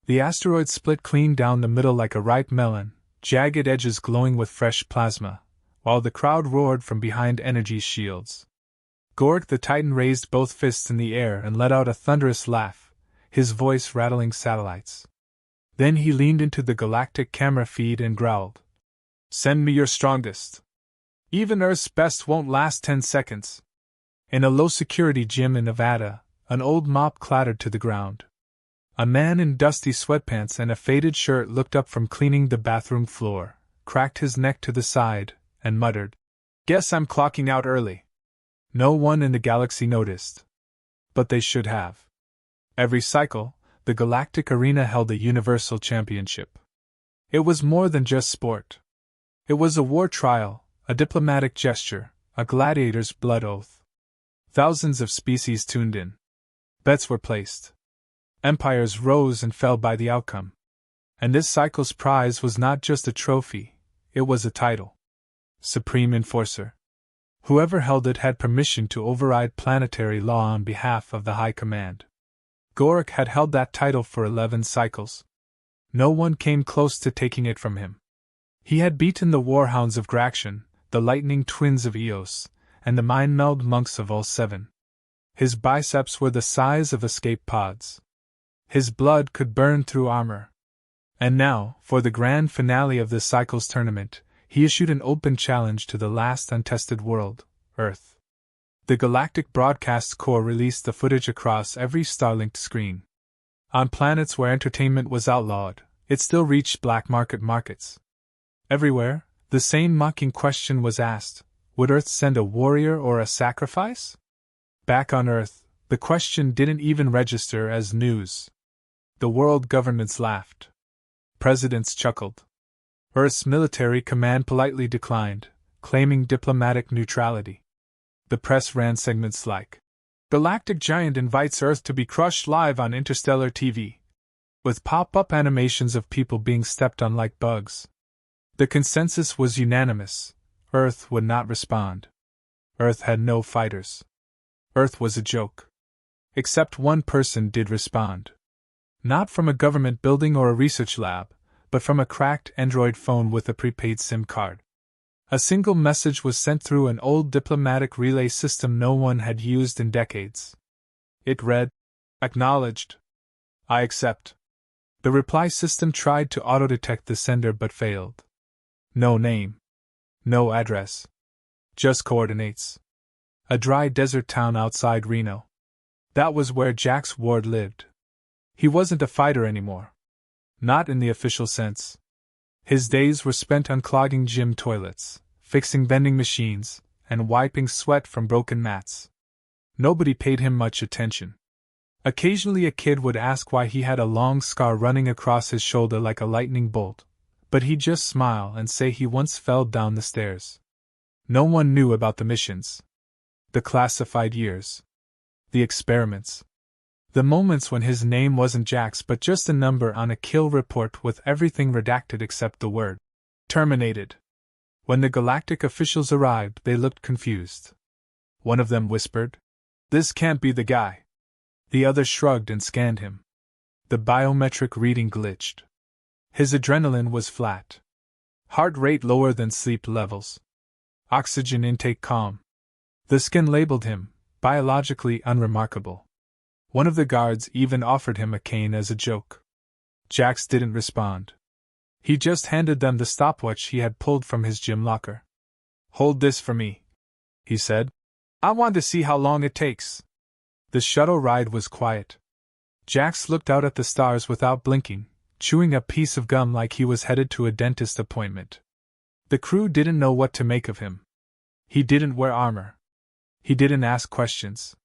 The asteroid split clean down the middle like a ripe melon, jagged edges glowing with fresh plasma, while the crowd roared from behind energy shields. Gork the Titan raised both fists in the air and let out a thunderous laugh, his voice rattling satellites. Then he leaned into the galactic camera feed and growled, "Send me your strongest. Even Earth's best won't last 10 seconds. In a low-security gym in Nevada, an old mop clattered to the ground. A man in dusty sweatpants and a faded shirt looked up from cleaning the bathroom floor, cracked his neck to the side, and muttered, "Guess I'm clocking out early." No one in the galaxy noticed. But they should have. Every cycle, the galactic arena held a universal championship. It was more than just sport. It was a war trial, a diplomatic gesture, a gladiator's blood oath. Thousands of species tuned in. Bets were placed. Empires rose and fell by the outcome. And this cycle's prize was not just a trophy, it was a title. Supreme Enforcer. Whoever held it had permission to override planetary law on behalf of the High Command. Gork had held that title for 11 cycles. No one came close to taking it from him. He had beaten the Warhounds of Graction, the Lightning Twins of Eos, and the Mind-Meld Monks of Ul-7. His biceps were the size of escape pods. His blood could burn through armor. And now, for the grand finale of the Cycles tournament, he issued an open challenge to the last untested world, Earth. The Galactic Broadcast Corps released the footage across every Starlinked screen. On planets where entertainment was outlawed, it still reached black market markets. Everywhere, the same mocking question was asked: would Earth send a warrior or a sacrifice? Back on Earth, the question didn't even register as news. The world governments laughed. Presidents chuckled. Earth's military command politely declined, claiming diplomatic neutrality. The press ran segments like, "Galactic Giant invites Earth to be crushed live on interstellar TV," with pop-up animations of people being stepped on like bugs. The consensus was unanimous: Earth would not respond. Earth had no fighters. Earth was a joke. Except one person did respond. Not from a government building or a research lab, but from a cracked Android phone with a prepaid SIM card. A single message was sent through an old diplomatic relay system no one had used in decades. It read, "Acknowledged. I accept." The reply system tried to auto-detect the sender but failed. No name. No address. Just coordinates. A dry desert town outside Reno. That was where Jax Ward lived. He wasn't a fighter anymore. Not in the official sense. His days were spent unclogging gym toilets, fixing vending machines, and wiping sweat from broken mats. Nobody paid him much attention. Occasionally a kid would ask why he had a long scar running across his shoulder like a lightning bolt, but he'd just smile and say he once fell down the stairs. No one knew about the missions. The classified years. The experiments. The moments when his name wasn't Jax but just a number on a kill report with everything redacted except the word terminated. When the galactic officials arrived, they looked confused. One of them whispered, "This can't be the guy." The other shrugged and scanned him. The biometric reading glitched. His adrenaline was flat. Heart rate lower than sleep levels. Oxygen intake calm. The skin labeled him biologically unremarkable. One of the guards even offered him a cane as a joke. Jax didn't respond. He just handed them the stopwatch he had pulled from his gym locker. "Hold this for me," he said. "I want to see how long it takes." The shuttle ride was quiet. Jax looked out at the stars without blinking, chewing a piece of gum like he was headed to a dentist appointment. The crew didn't know what to make of him. He didn't wear armor. He didn't ask questions.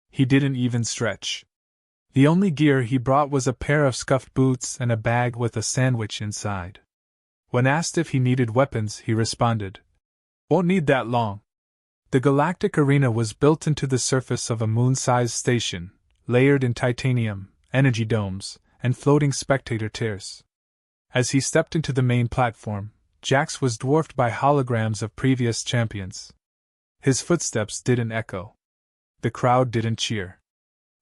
He didn't even stretch. The only gear he brought was a pair of scuffed boots and a bag with a sandwich inside. When asked if he needed weapons, he responded, "Won't need that long." The galactic arena was built into the surface of a moon-sized station, layered in titanium, energy domes, and floating spectator tiers. As he stepped into the main platform, Jax was dwarfed by holograms of previous champions. His footsteps didn't echo. The crowd didn't cheer.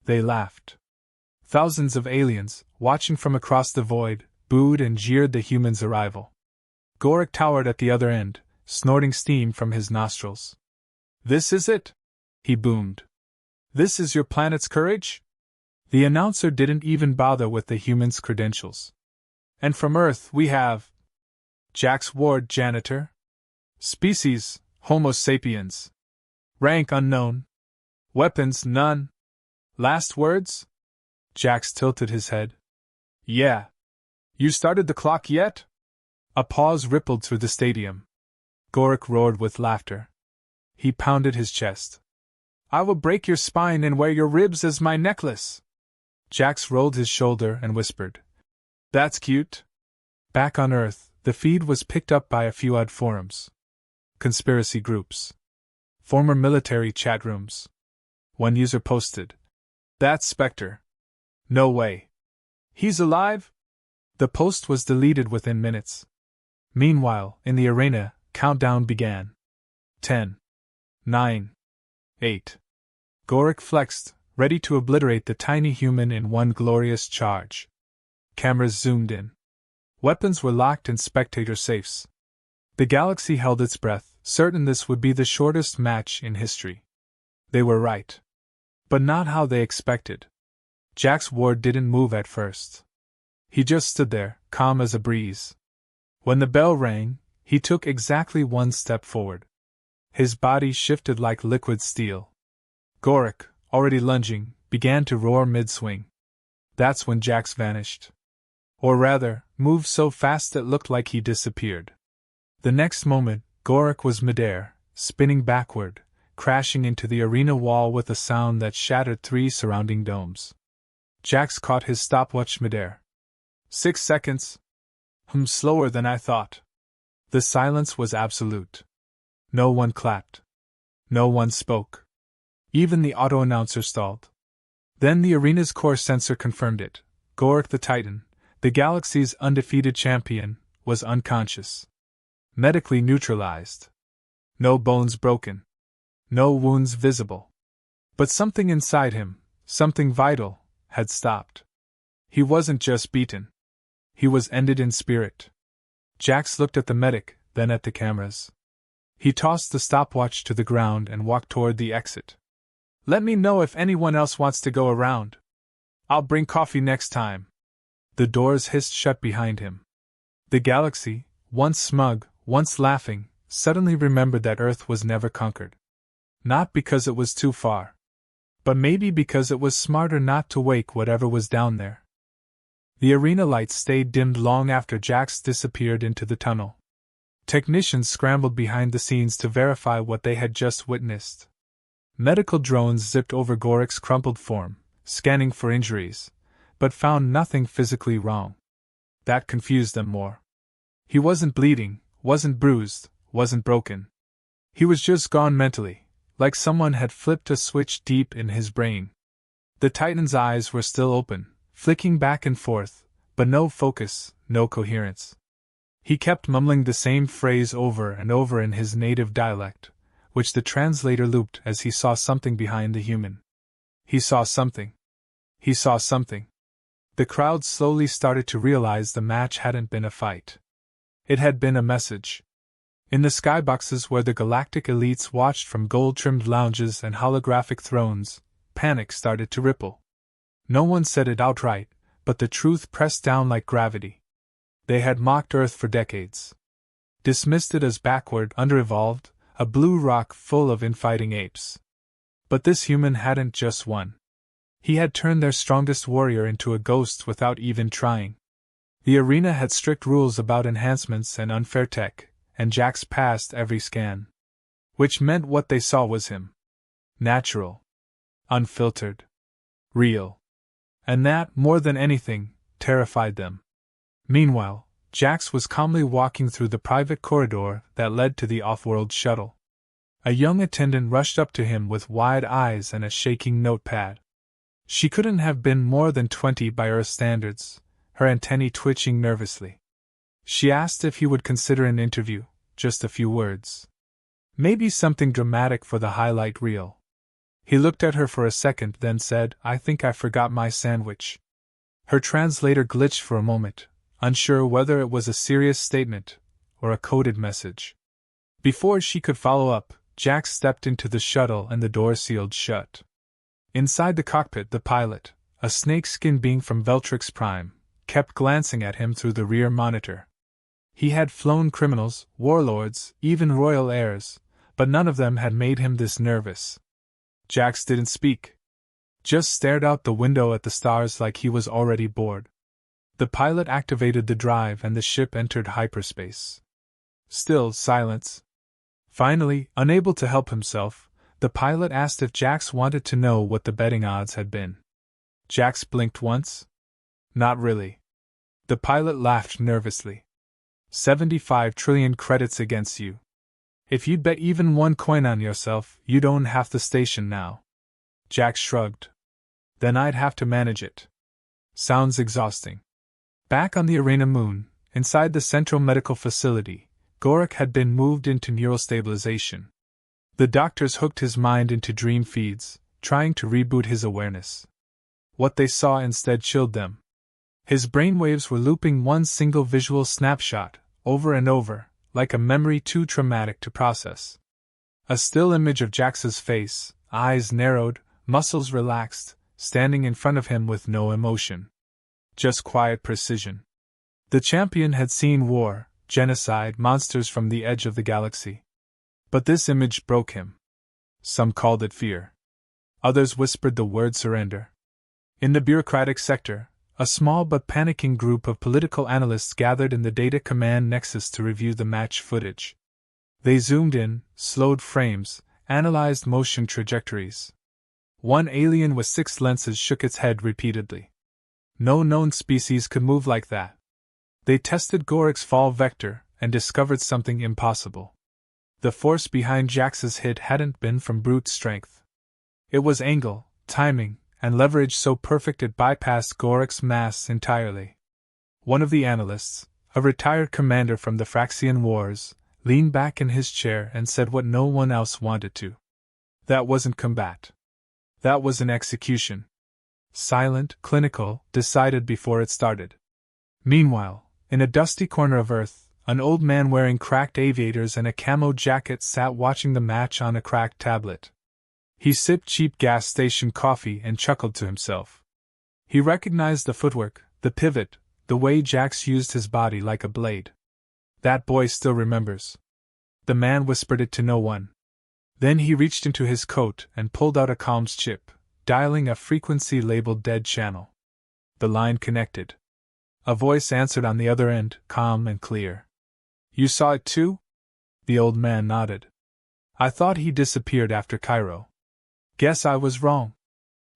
They laughed. Thousands of aliens, watching from across the void, booed and jeered the humans' arrival. Gorik towered at the other end, snorting steam from his nostrils. "This is it?" he boomed. "This is your planet's courage?" The announcer didn't even bother with the humans' credentials. "And from Earth we have Jax Ward, janitor. Species, Homo sapiens. Rank unknown. Weapons none. Last words?" Jax tilted his head. "Yeah. You started the clock yet?" A pause rippled through the stadium. Gorik roared with laughter. He pounded his chest. "I will break your spine and wear your ribs as my necklace." Jax rolled his shoulder and whispered, "That's cute." Back on Earth, the feed was picked up by a few odd forums. Conspiracy groups. Former military chat rooms. One user posted, "That's Spectre. No way. He's alive?" The post was deleted within minutes. Meanwhile, in the arena, countdown began. 10. 9. 8. Gorik flexed, ready to obliterate the tiny human in one glorious charge. Cameras zoomed in. Weapons were locked in spectator safes. The galaxy held its breath, certain this would be the shortest match in history. They were right. But not how they expected. Jax Ward didn't move at first. He just stood there, calm as a breeze. When the bell rang, he took exactly one step forward. His body shifted like liquid steel. Gorik, already lunging, began to roar mid-swing. That's when Jax vanished. Or rather, moved so fast it looked like he disappeared. The next moment, Gorik was midair, spinning backward, crashing into the arena wall with a sound that shattered 3 surrounding domes. Jax caught his stopwatch midair. 6 seconds. Slower than I thought. The silence was absolute. No one clapped. No one spoke. Even the auto-announcer stalled. Then the arena's core sensor confirmed it. Gorik the Titan, the galaxy's undefeated champion, was unconscious. Medically neutralized. No bones broken. No wounds visible. But something inside him, something vital, had stopped. He wasn't just beaten. He was ended in spirit. Jax looked at the medic, then at the cameras. He tossed the stopwatch to the ground and walked toward the exit. "Let me know if anyone else wants to go around. I'll bring coffee next time." The doors hissed shut behind him. The galaxy, once smug, once laughing, suddenly remembered that Earth was never conquered. Not because it was too far. But maybe because it was smarter not to wake whatever was down there. The arena lights stayed dimmed long after Jax disappeared into the tunnel. Technicians scrambled behind the scenes to verify what they had just witnessed. Medical drones zipped over Gorik's crumpled form, scanning for injuries, but found nothing physically wrong. That confused them more. He wasn't bleeding, wasn't bruised, wasn't broken. He was just gone mentally, like someone had flipped a switch deep in his brain. The Titan's eyes were still open, flicking back and forth, but no focus, no coherence. He kept mumbling the same phrase over and over in his native dialect, which the translator looped as he saw something behind the human. He saw something. He saw something. The crowd slowly started to realize the match hadn't been a fight. It had been a message. In the skyboxes where the galactic elites watched from gold-trimmed lounges and holographic thrones, panic started to ripple. No one said it outright, but the truth pressed down like gravity. They had mocked Earth for decades. Dismissed it as backward, under-evolved, a blue rock full of infighting apes. But this human hadn't just won. He had turned their strongest warrior into a ghost without even trying. The arena had strict rules about enhancements and unfair tech, and Jax passed every scan. Which meant what they saw was him. Natural. Unfiltered. Real. And that, more than anything, terrified them. Meanwhile, Jax was calmly walking through the private corridor that led to the off-world shuttle. A young attendant rushed up to him with wide eyes and a shaking notepad. She couldn't have been more than 20 by Earth standards, her antennae twitching nervously. She asked if he would consider an interview, just a few words. Maybe something dramatic for the highlight reel. He looked at her for a second, then said, "I think I forgot my sandwich." Her translator glitched for a moment, unsure whether it was a serious statement or a coded message. Before she could follow up, Jax stepped into the shuttle and the door sealed shut. Inside the cockpit, the pilot, a snakeskin being from Veltrix Prime, kept glancing at him through the rear monitor. He had flown criminals, warlords, even royal heirs, but none of them had made him this nervous. Jax didn't speak. Just stared out the window at the stars like he was already bored. The pilot activated the drive and the ship entered hyperspace. Still silence. Finally, unable to help himself, the pilot asked if Jax wanted to know what the betting odds had been. Jax blinked once. Not really. The pilot laughed nervously. 75 trillion credits against you. If you'd bet even one coin on yourself, you'd own half the station now. Jax shrugged. Then I'd have to manage it. Sounds exhausting. Back on the Arena moon, inside the central medical facility, Gorik had been moved into neural stabilization. The doctors hooked his mind into dream feeds, trying to reboot his awareness. What they saw instead chilled them. His brainwaves were looping one single visual snapshot, over and over, like a memory too traumatic to process. A still image of Jax's face, eyes narrowed, muscles relaxed, standing in front of him with no emotion. Just quiet precision. The champion had seen war, genocide, monsters from the edge of the galaxy. But this image broke him. Some called it fear. Others whispered the word surrender. In the bureaucratic sector, a small but panicking group of political analysts gathered in the Data Command Nexus to review the match footage. They zoomed in, slowed frames, analyzed motion trajectories. One alien with 6 lenses shook its head repeatedly. No known species could move like that. They tested Gorik's fall vector and discovered something impossible. The force behind Jax's hit hadn't been from brute strength. It was angle, timing, and leverage so perfect it bypassed Gorik's mass entirely. One of the analysts, a retired commander from the Fraxian Wars, leaned back in his chair and said what no one else wanted to. That wasn't combat. That was an execution. Silent, clinical, decided before it started. Meanwhile, in a dusty corner of Earth, an old man wearing cracked aviators and a camo jacket sat watching the match on a cracked tablet. He sipped cheap gas station coffee and chuckled to himself. He recognized the footwork, the pivot, the way Jax used his body like a blade. That boy still remembers. The man whispered it to no one. Then he reached into his coat and pulled out a comms chip, dialing a frequency labeled dead channel. The line connected. A voice answered on the other end, calm and clear. "You saw it too?" The old man nodded. "I thought he disappeared after Cairo. Guess I was wrong."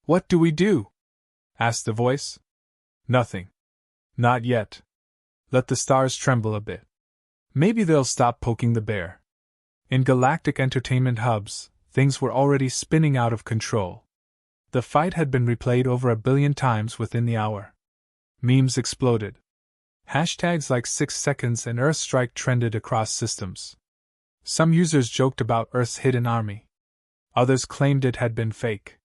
"What do we do?" asked the voice. "Nothing. Not yet. Let the stars tremble a bit. Maybe they'll stop poking the bear." In galactic entertainment hubs, things were already spinning out of control. The fight had been replayed over 1 billion times within the hour. Memes exploded. Hashtags like 6 seconds and Earthstrike trended across systems. Some users joked about Earth's hidden army. Others claimed it had been fake.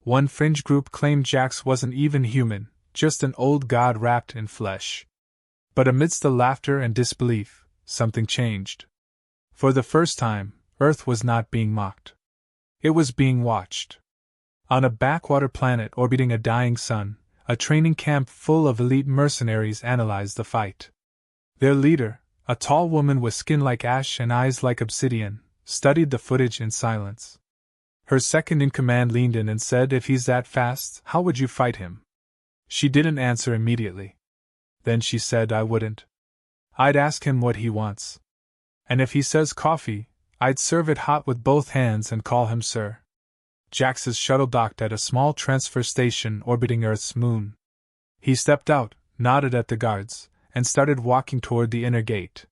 One fringe group claimed Jax wasn't even human, just an old god wrapped in flesh. But amidst the laughter and disbelief, something changed. For the first time, Earth was not being mocked. It was being watched. On a backwater planet orbiting a dying sun, a training camp full of elite mercenaries analyzed the fight. Their leader, a tall woman with skin like ash and eyes like obsidian, studied the footage in silence. Her second-in-command leaned in and said, "If he's that fast, how would you fight him?" She didn't answer immediately. Then she said, "I wouldn't. I'd ask him what he wants. And if he says coffee, I'd serve it hot with both hands and call him sir." Jax's shuttle docked at a small transfer station orbiting Earth's moon. He stepped out, nodded at the guards, and started walking toward the inner gate.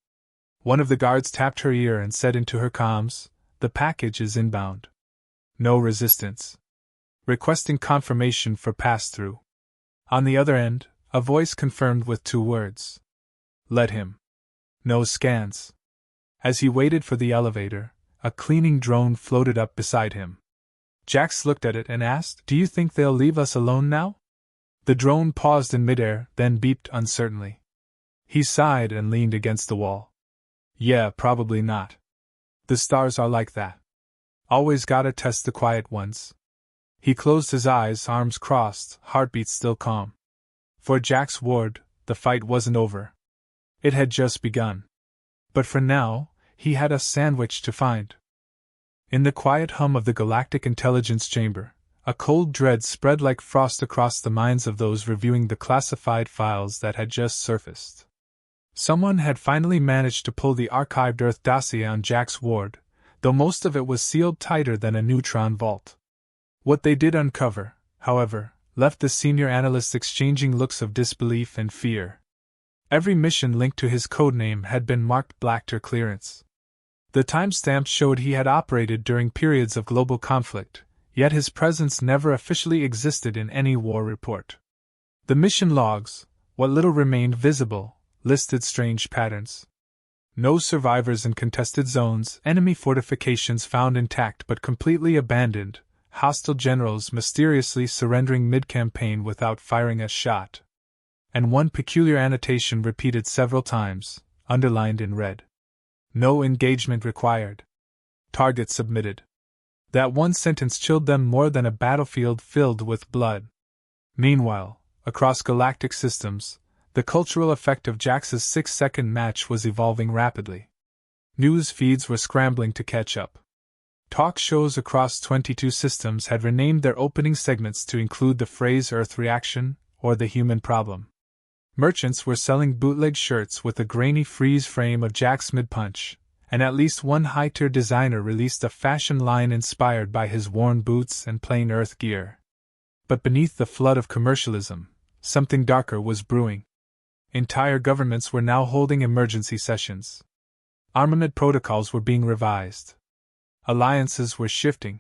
One of the guards tapped her ear and said into her comms, "The package is inbound. No resistance. Requesting confirmation for pass-through." On the other end, a voice confirmed with 2 words. "Let him." No scans. As he waited for the elevator, a cleaning drone floated up beside him. Jax looked at it and asked, "Do you think they'll leave us alone now?" The drone paused in midair, then beeped uncertainly. He sighed and leaned against the wall. "Yeah, probably not. The stars are like that. Always gotta test the quiet ones." He closed his eyes, arms crossed, heartbeat still calm. For Jax Ward, the fight wasn't over. It had just begun. But for now, he had a sandwich to find. In the quiet hum of the galactic intelligence chamber, a cold dread spread like frost across the minds of those reviewing the classified files that had just surfaced. Someone had finally managed to pull the archived Earth dossier on Jax Ward, though most of it was sealed tighter than a neutron vault. What they did uncover, however, left the senior analysts exchanging looks of disbelief and fear. Every mission linked to his codename had been marked black to clearance. The timestamps showed he had operated during periods of global conflict, yet his presence never officially existed in any war report. The mission logs, what little remained visible, listed strange patterns. No survivors in contested zones, enemy fortifications found intact but completely abandoned, hostile generals mysteriously surrendering mid-campaign without firing a shot. And one peculiar annotation repeated several times, underlined in red. "No engagement required. Target submitted." That one sentence chilled them more than a battlefield filled with blood. Meanwhile, across galactic systems, the cultural effect of Jax's 6-second match was evolving rapidly. News feeds were scrambling to catch up. Talk shows across 22 systems had renamed their opening segments to include the phrase Earth Reaction or the Human Problem. Merchants were selling bootleg shirts with a grainy freeze frame of Jax mid-punch, and at least one high-tier designer released a fashion line inspired by his worn boots and plain Earth gear. But beneath the flood of commercialism, something darker was brewing. Entire governments were now holding emergency sessions. Armament protocols were being revised. Alliances were shifting.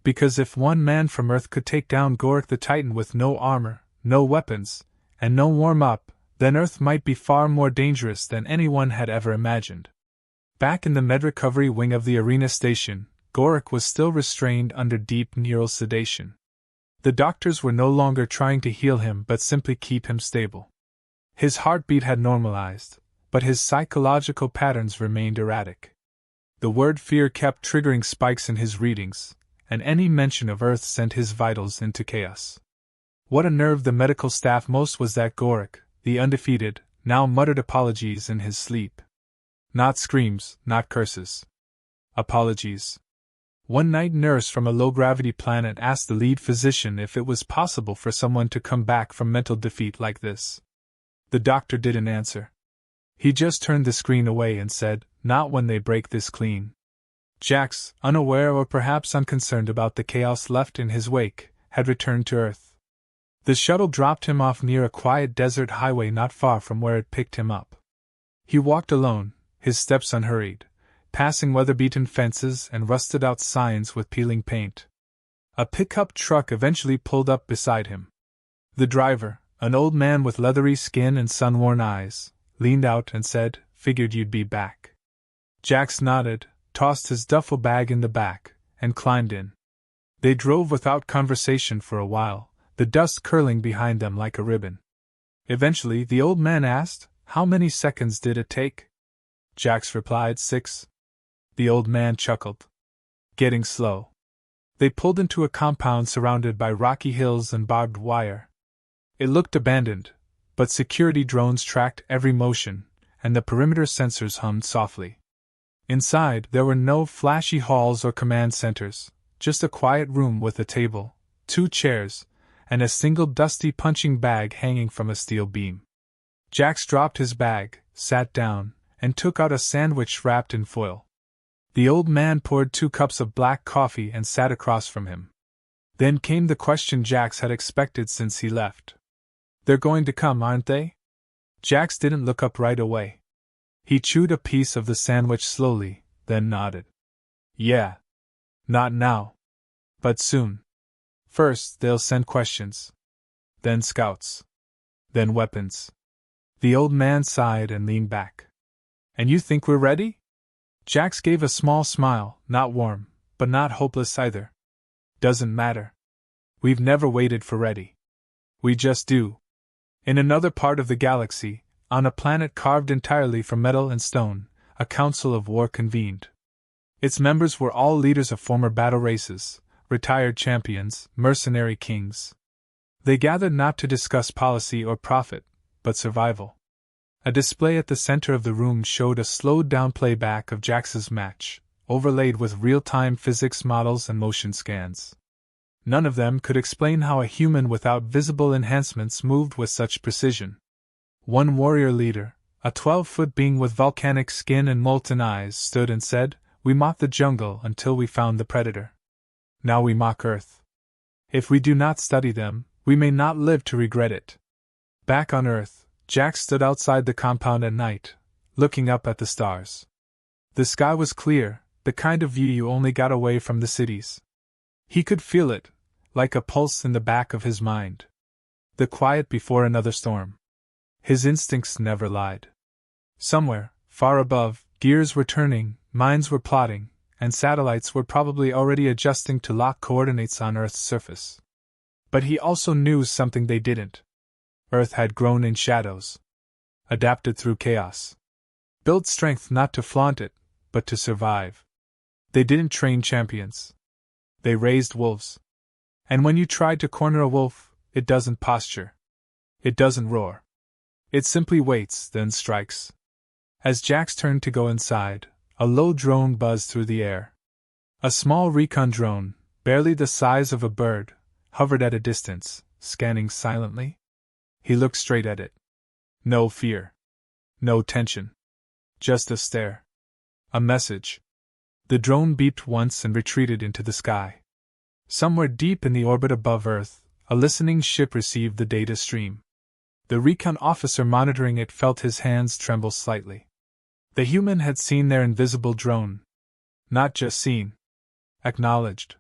Because if one man from Earth could take down Gorik the Titan with no armor, no weapons, and no warm-up, then Earth might be far more dangerous than anyone had ever imagined. Back in the med-recovery wing of the arena station, Gorik was still restrained under deep neural sedation. The doctors were no longer trying to heal him but simply keep him stable. His heartbeat had normalized, but his psychological patterns remained erratic. The word fear kept triggering spikes in his readings, and any mention of Earth sent his vitals into chaos. What unnerved the medical staff most was that Gorik, the undefeated, now muttered apologies in his sleep. Not screams, not curses. Apologies. One night nurse from a low-gravity planet asked the lead physician if it was possible for someone to come back from mental defeat like this. The doctor didn't answer. He just turned the screen away and said, "Not when they break this clean." Jax, unaware or perhaps unconcerned about the chaos left in his wake, had returned to Earth. The shuttle dropped him off near a quiet desert highway not far from where it picked him up. He walked alone, his steps unhurried, passing weather-beaten fences and rusted-out signs with peeling paint. A pickup truck eventually pulled up beside him. The driver, an old man with leathery skin and sun-worn eyes, leaned out and said, "Figured you'd be back." Jax nodded, tossed his duffel bag in the back, and climbed in. They drove without conversation for a while, the dust curling behind them like a ribbon. Eventually the old man asked, "How many seconds did it take?" Jax replied, 6. The old man chuckled. "Getting slow." They pulled into a compound surrounded by rocky hills and barbed wire. It looked abandoned, but security drones tracked every motion, and the perimeter sensors hummed softly. Inside, there were no flashy halls or command centers, just a quiet room with a table, 2 chairs, and a single dusty punching bag hanging from a steel beam. Jax dropped his bag, sat down, and took out a sandwich wrapped in foil. The old man poured 2 cups of black coffee and sat across from him. Then came the question Jax had expected since he left. "They're going to come, aren't they?" Jax didn't look up right away. He chewed a piece of the sandwich slowly, then nodded. "Yeah. Not now. But soon. First, they'll send questions. Then scouts. Then weapons." The old man sighed and leaned back. "And you think we're ready?" Jax gave a small smile, not warm, but not hopeless either. Doesn't matter. We've never waited for ready. We just do. In another part of the galaxy, on a planet carved entirely from metal and stone, a council of war convened. Its members were all leaders of former battle races, retired champions, mercenary kings. They gathered not to discuss policy or profit, but survival. A display at the center of the room showed a slowed-down playback of Jax's match, overlaid with real-time physics models and motion scans. None of them could explain how a human without visible enhancements moved with such precision. One warrior leader, a 12-foot being with volcanic skin and molten eyes, stood and said, "We mocked the jungle until we found the predator. Now we mock Earth. If we do not study them, we may not live to regret it." Back on Earth, Jax stood outside the compound at night, looking up at the stars. The sky was clear, the kind of view you only got away from the cities. He could feel it, like a pulse in the back of his mind. The quiet before another storm. His instincts never lied. Somewhere, far above, gears were turning, minds were plotting, and satellites were probably already adjusting to lock coordinates on Earth's surface. But he also knew something they didn't. Earth had grown in shadows. Adapted through chaos. Built strength not to flaunt it, but to survive. They didn't train champions. They raised wolves. And when you try to corner a wolf, it doesn't posture. It doesn't roar. It simply waits, then strikes. As Jax turned to go inside, a low drone buzzed through the air. A small recon drone, barely the size of a bird, hovered at a distance, scanning silently. He looked straight at it. No fear. No tension. Just a stare. A message. The drone beeped once and retreated into the sky. Somewhere deep in the orbit above Earth, a listening ship received the data stream. The recon officer monitoring it felt his hands tremble slightly. The human had seen their invisible drone. Not just seen. Acknowledged.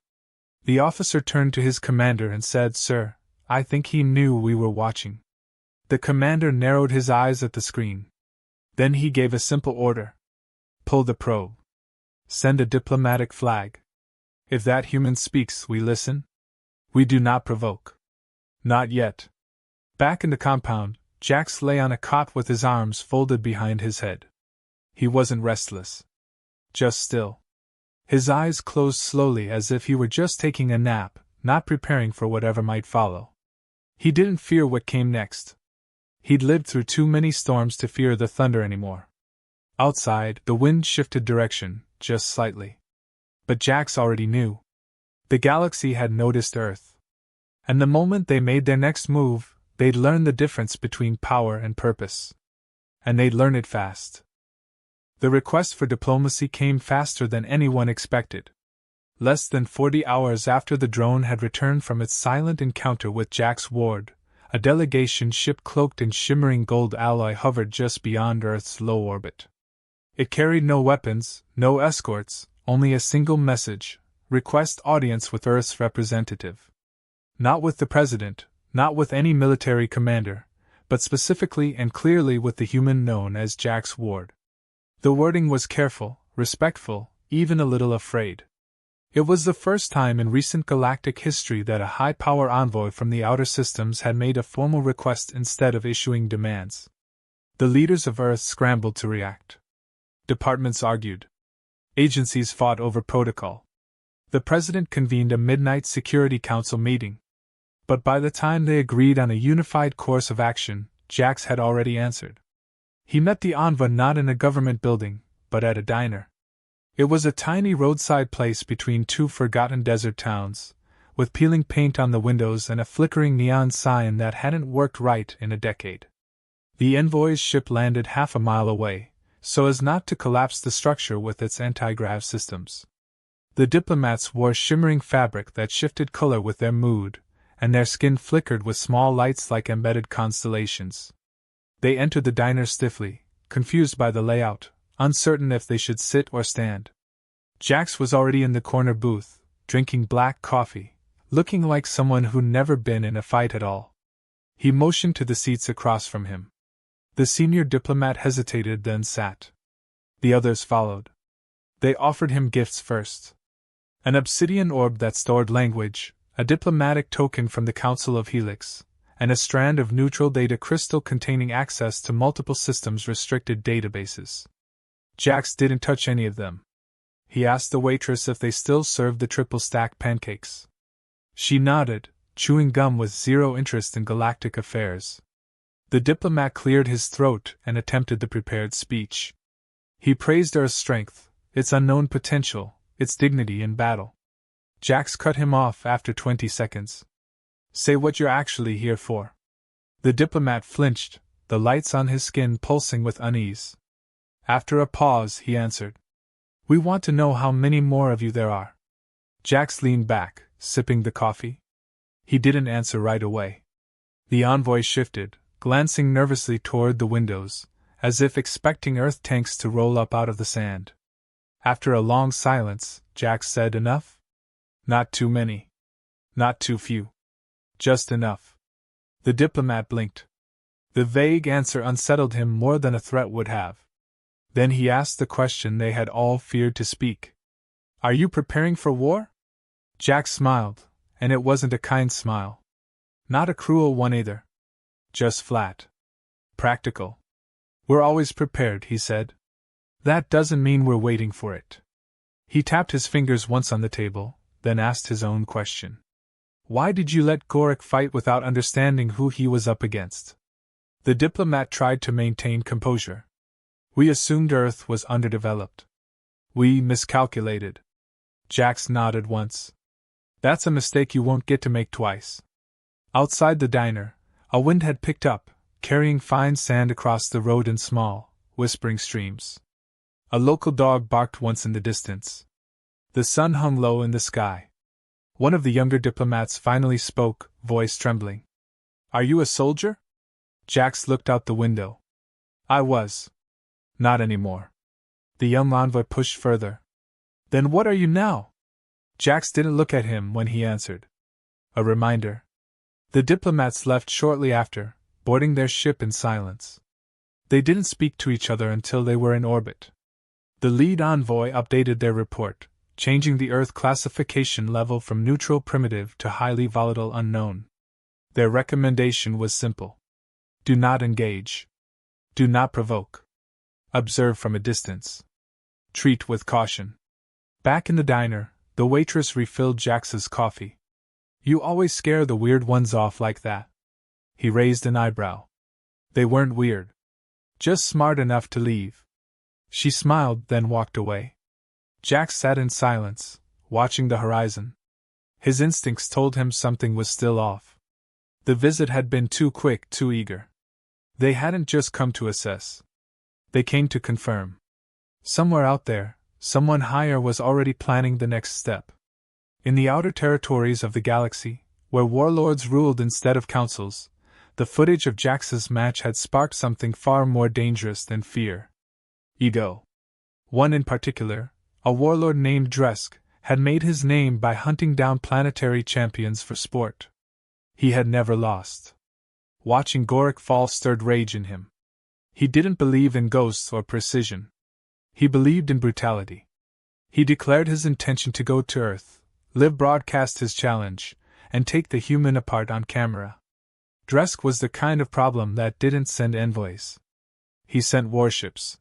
The officer turned to his commander and said, "Sir, I think he knew we were watching." The commander narrowed his eyes at the screen. Then he gave a simple order. "Pull the probe. Send a diplomatic flag. If that human speaks, we listen. We do not provoke." Not yet. Back in the compound, Jax lay on a cot with his arms folded behind his head. He wasn't restless. Just still. His eyes closed slowly as if he were just taking a nap, not preparing for whatever might follow. He didn't fear what came next. He'd lived through too many storms to fear the thunder anymore. Outside, the wind shifted direction, just slightly. But Jax already knew. The galaxy had noticed Earth. And the moment they made their next move, they'd learn the difference between power and purpose. And they'd learn it fast. The request for diplomacy came faster than anyone expected. Less than 40 hours after the drone had returned from its silent encounter with Jax Ward, a delegation ship cloaked in shimmering gold alloy hovered just beyond Earth's low orbit. It carried no weapons, no escorts, only a single message: request audience with Earth's representative. Not with the president, not with any military commander, but specifically and clearly with the human known as Jax Ward. The wording was careful, respectful, even a little afraid. It was the first time in recent galactic history that a high-power envoy from the outer systems had made a formal request instead of issuing demands. The leaders of Earth scrambled to react. Departments argued. Agencies fought over protocol. The president convened a midnight Security Council meeting. But by the time they agreed on a unified course of action, Jax had already answered. He met the envoy not in a government building, but at a diner. It was a tiny roadside place between two forgotten desert towns, with peeling paint on the windows and a flickering neon sign that hadn't worked right in a decade. The envoy's ship landed half a mile away, so as not to collapse the structure with its anti-grav systems. The diplomats wore shimmering fabric that shifted color with their mood, and their skin flickered with small lights like embedded constellations. They entered the diner stiffly, confused by the layout, uncertain if they should sit or stand. Jax was already in the corner booth, drinking black coffee, looking like someone who'd never been in a fight at all. He motioned to the seats across from him. The senior diplomat hesitated, then sat. The others followed. They offered him gifts first. An obsidian orb that stored language, a diplomatic token from the Council of Helix, and a strand of neutral data crystal containing access to multiple systems-restricted databases. Jax didn't touch any of them. He asked the waitress if they still served the triple-stack pancakes. She nodded, chewing gum with zero interest in galactic affairs. The diplomat cleared his throat and attempted the prepared speech. He praised Earth's strength, its unknown potential, its dignity in battle. Jax cut him off after 20 seconds. Say what you're actually here for. The diplomat flinched, the lights on his skin pulsing with unease. After a pause, he answered. We want to know how many more of you there are. Jax leaned back, sipping the coffee. He didn't answer right away. The envoy shifted, glancing nervously toward the windows, as if expecting Earth tanks to roll up out of the sand. After a long silence, Jax said, Enough? Not too many. Not too few. Just enough. The diplomat blinked. The vague answer unsettled him more than a threat would have. Then he asked the question they had all feared to speak. Are you preparing for war? Jax smiled, and it wasn't a kind smile. Not a cruel one either. Just flat. Practical. We're always prepared, he said. That doesn't mean we're waiting for it. He tapped his fingers once on the table, then asked his own question. Why did you let Gorik fight without understanding who he was up against? The diplomat tried to maintain composure. We assumed Earth was underdeveloped. We miscalculated. Jax nodded once. That's a mistake you won't get to make twice. Outside the diner, a wind had picked up, carrying fine sand across the road in small, whispering streams. A local dog barked once in the distance. The sun hung low in the sky. One of the younger diplomats finally spoke, voice trembling. Are you a soldier? Jax looked out the window. I was. Not anymore. The young envoy pushed further. Then what are you now? Jax didn't look at him when he answered. A reminder. The diplomats left shortly after, boarding their ship in silence. They didn't speak to each other until they were in orbit. The lead envoy updated their report, changing the Earth classification level from neutral primitive to highly volatile unknown. Their recommendation was simple. Do not engage. Do not provoke. Observe from a distance. Treat with caution. Back in the diner, the waitress refilled Jax's coffee. You always scare the weird ones off like that. He raised an eyebrow. They weren't weird. Just smart enough to leave. She smiled, then walked away. Jax sat in silence, watching the horizon. His instincts told him something was still off. The visit had been too quick, too eager. They hadn't just come to assess. They came to confirm. Somewhere out there, someone higher was already planning the next step. In the outer territories of the galaxy, where warlords ruled instead of councils, the footage of Jax's match had sparked something far more dangerous than fear. Ego. One in particular, a warlord named Dresk, had made his name by hunting down planetary champions for sport. He had never lost. Watching Gorik fall stirred rage in him. He didn't believe in ghosts or precision. He believed in brutality. He declared his intention to go to Earth, live broadcast his challenge, and take the human apart on camera. Dresk was the kind of problem that didn't send envoys. He sent warships.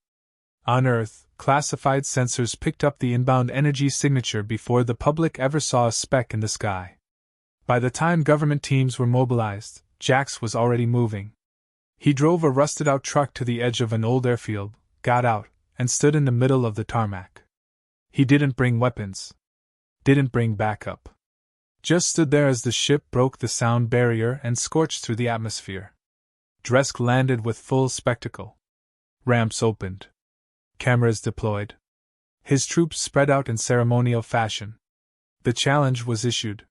On Earth, classified sensors picked up the inbound energy signature before the public ever saw a speck in the sky. By the time government teams were mobilized, Jax was already moving. He drove a rusted-out truck to the edge of an old airfield, got out, and stood in the middle of the tarmac. He didn't bring weapons. Didn't bring backup. Just stood there as the ship broke the sound barrier and scorched through the atmosphere. Dresk landed with full spectacle. Ramps opened. Cameras deployed. His troops spread out in ceremonial fashion. The challenge was issued.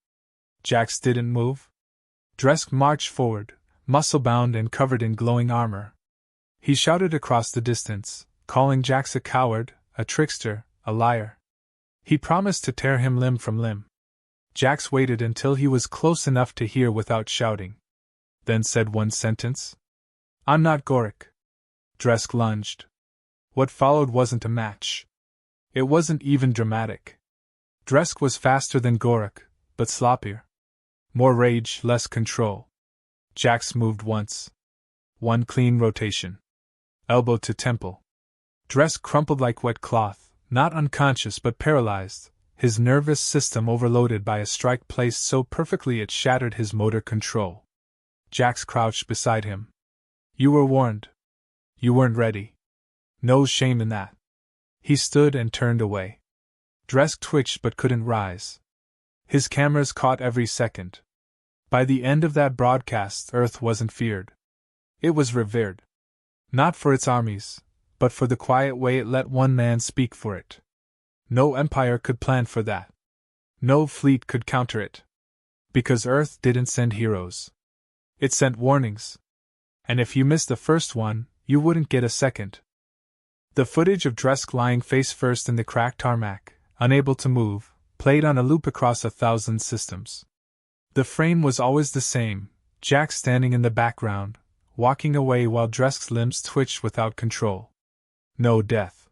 Jax didn't move. Dresk marched forward, muscle-bound and covered in glowing armor. He shouted across the distance, calling Jax a coward, a trickster, a liar. He promised to tear him limb from limb. Jax waited until he was close enough to hear without shouting. Then said one sentence. I'm not Gorik. Dresk lunged. What followed wasn't a match. It wasn't even dramatic. Dresk was faster than Gorak, but sloppier. More rage, less control. Jax moved once. One clean rotation. Elbow to temple. Dresk crumpled like wet cloth, not unconscious but paralyzed, his nervous system overloaded by a strike placed so perfectly it shattered his motor control. Jax crouched beside him. You were warned. You weren't ready. No shame in that. He stood and turned away. Dresk twitched but couldn't rise. His cameras caught every second. By the end of that broadcast, Earth wasn't feared. It was revered. Not for its armies, but for the quiet way it let one man speak for it. No empire could plan for that. No fleet could counter it. Because Earth didn't send heroes. It sent warnings. And if you missed the first one, you wouldn't get a second. The footage of Dresk lying face first in the cracked tarmac, unable to move, played on a loop across 1,000 systems. The frame was always the same, Jax standing in the background, walking away while Dresk's limbs twitched without control. No death.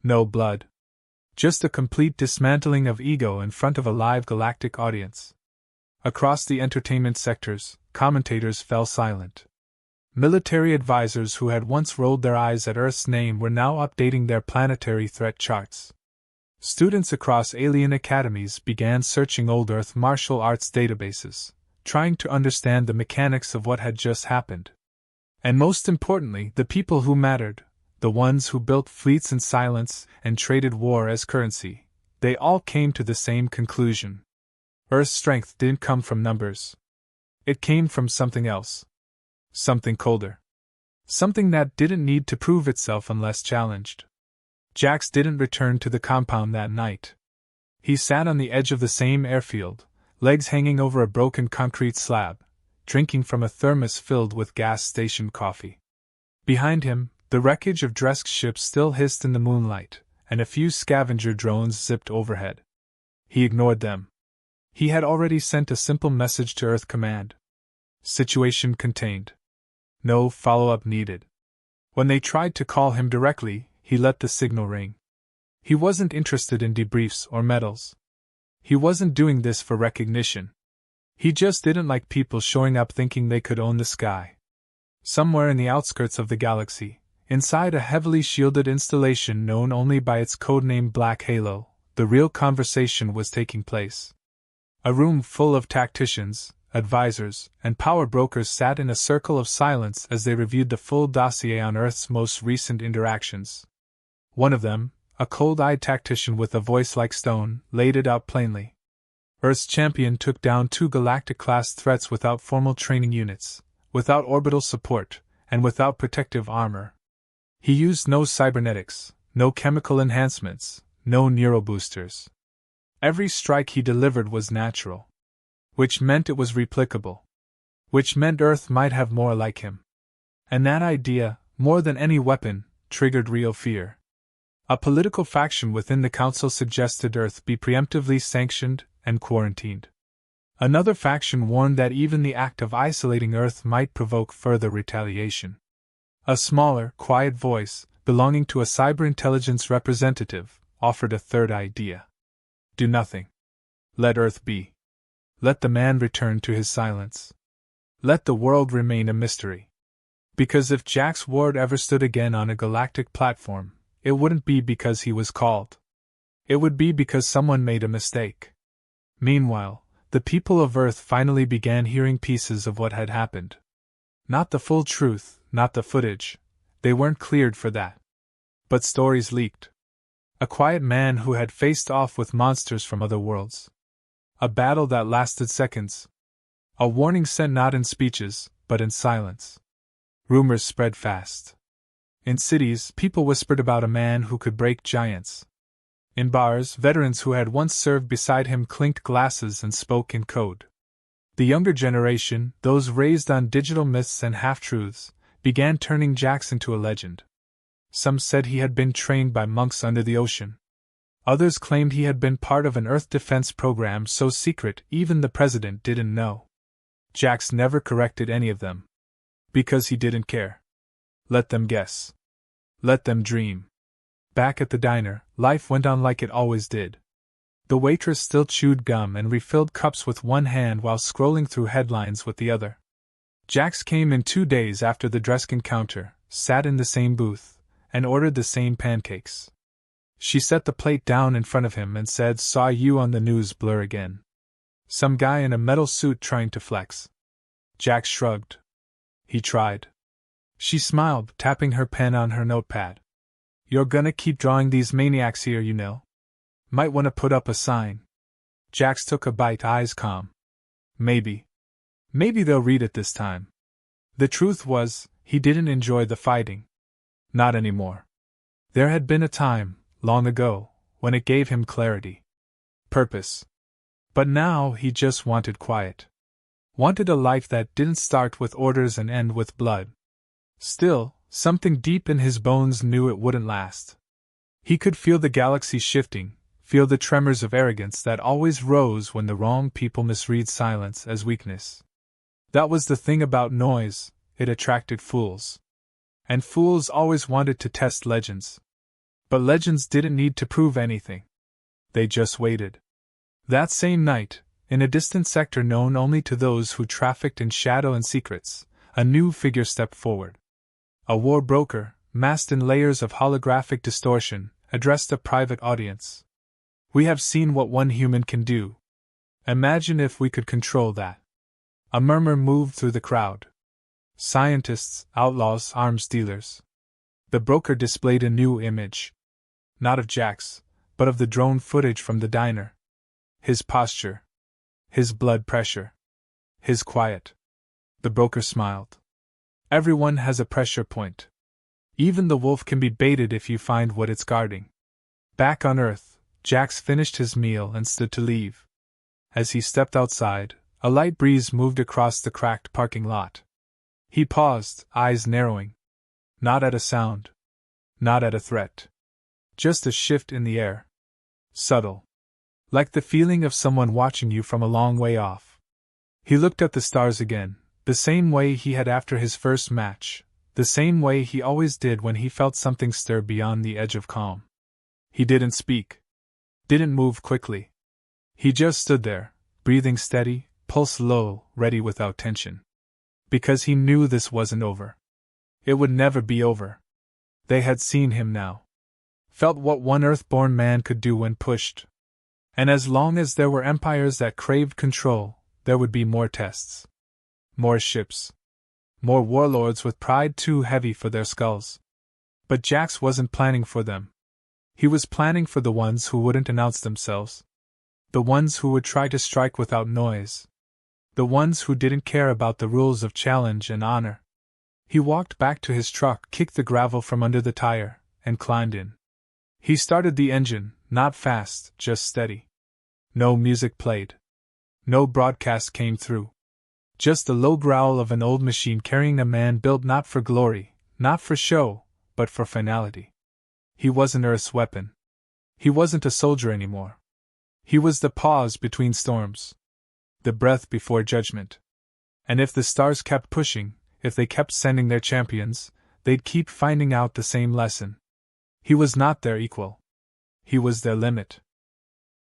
No blood. Just a complete dismantling of ego in front of a live galactic audience. Across the entertainment sectors, commentators fell silent. Military advisors who had once rolled their eyes at Earth's name were now updating their planetary threat charts. Students across alien academies began searching old Earth martial arts databases, trying to understand the mechanics of what had just happened. And most importantly, the people who mattered, the ones who built fleets in silence and traded war as currency, they all came to the same conclusion. Earth's strength didn't come from numbers. It came from something else. Something colder. Something that didn't need to prove itself unless challenged. Jax didn't return to the compound that night. He sat on the edge of the same airfield, legs hanging over a broken concrete slab, drinking from a thermos filled with gas station coffee. Behind him, the wreckage of Dresk's ship still hissed in the moonlight, and a few scavenger drones zipped overhead. He ignored them. He had already sent a simple message to Earth Command. Situation contained. No follow-up needed. When they tried to call him directly, he let the signal ring. He wasn't interested in debriefs or medals. He wasn't doing this for recognition. He just didn't like people showing up thinking they could own the sky. Somewhere in the outskirts of the galaxy, inside a heavily shielded installation known only by its codename Black Halo, the real conversation was taking place. A room full of tacticians, advisors, and power brokers sat in a circle of silence as they reviewed the full dossier on Earth's most recent interactions. One of them, a cold-eyed tactician with a voice like stone, laid it out plainly. Earth's champion took down 2 galactic-class threats without formal training units, without orbital support, and without protective armor. He used no cybernetics, no chemical enhancements, no neuroboosters. Every strike he delivered was natural. Which meant it was replicable. Which meant Earth might have more like him. And that idea, more than any weapon, triggered real fear. A political faction within the Council suggested Earth be preemptively sanctioned and quarantined. Another faction warned that even the act of isolating Earth might provoke further retaliation. A smaller, quiet voice, belonging to a cyber-intelligence representative, offered a third idea. Do nothing. Let Earth be. Let the man return to his silence. Let the world remain a mystery. Because if Jax Ward ever stood again on a galactic platform, it wouldn't be because he was called. It would be because someone made a mistake. Meanwhile, the people of Earth finally began hearing pieces of what had happened. Not the full truth, not the footage. They weren't cleared for that. But stories leaked. A quiet man who had faced off with monsters from other worlds. A battle that lasted seconds. A warning sent not in speeches, but in silence. Rumors spread fast. In cities, people whispered about a man who could break giants. In bars, veterans who had once served beside him clinked glasses and spoke in code. The younger generation, those raised on digital myths and half-truths, began turning Jax into a legend. Some said he had been trained by monks under the ocean. Others claimed he had been part of an Earth defense program so secret even the president didn't know. Jax never corrected any of them. Because he didn't care. Let them guess. Let them dream. Back at the diner, life went on like it always did. The waitress still chewed gum and refilled cups with one hand while scrolling through headlines with the other. Jax came in 2 days after the dress encounter, sat in the same booth, and ordered the same pancakes. She set the plate down in front of him and said, "Saw you on the news blur again. Some guy in a metal suit trying to flex." Jax shrugged. "He tried." She smiled, tapping her pen on her notepad. "You're gonna keep drawing these maniacs here, you know? Might wanna put up a sign." Jax took a bite, eyes calm. Maybe they'll read it this time." The truth was, he didn't enjoy the fighting. Not anymore. There had been a time, long ago, when it gave him clarity. Purpose. But now he just wanted quiet. Wanted a life that didn't start with orders and end with blood. Still, something deep in his bones knew it wouldn't last. He could feel the galaxy shifting, feel the tremors of arrogance that always rose when the wrong people misread silence as weakness. That was the thing about noise, it attracted fools. And fools always wanted to test legends. But legends didn't need to prove anything. They just waited. That same night, in a distant sector known only to those who trafficked in shadow and secrets, a new figure stepped forward. A war broker, masked in layers of holographic distortion, addressed a private audience. "We have seen what one human can do. Imagine if we could control that." A murmur moved through the crowd. Scientists, outlaws, arms dealers. The broker displayed a new image. Not of Jax, but of the drone footage from the diner. His posture. His blood pressure. His quiet. The broker smiled. "Everyone has a pressure point. Even the wolf can be baited if you find what it's guarding." Back on Earth, Jax finished his meal and stood to leave. As he stepped outside, a light breeze moved across the cracked parking lot. He paused, eyes narrowing. Not at a sound. Not at a threat. Just a shift in the air. Subtle. Like the feeling of someone watching you from a long way off. He looked at the stars again, the same way he had after his first match, the same way he always did when he felt something stir beyond the edge of calm. He didn't speak. Didn't move quickly. He just stood there, breathing steady, pulse low, ready without tension. Because he knew this wasn't over. It would never be over. They had seen him now. Felt what one Earth-born man could do when pushed. And as long as there were empires that craved control, there would be more tests. More ships. More warlords with pride too heavy for their skulls. But Jax wasn't planning for them. He was planning for the ones who wouldn't announce themselves. The ones who would try to strike without noise. The ones who didn't care about the rules of challenge and honor. He walked back to his truck, kicked the gravel from under the tire, and climbed in. He started the engine, not fast, just steady. No music played. No broadcast came through. Just the low growl of an old machine carrying a man built not for glory, not for show, but for finality. He wasn't Earth's weapon. He wasn't a soldier anymore. He was the pause between storms. The breath before judgment. And if the stars kept pushing, if they kept sending their champions, they'd keep finding out the same lesson. He was not their equal. He was their limit.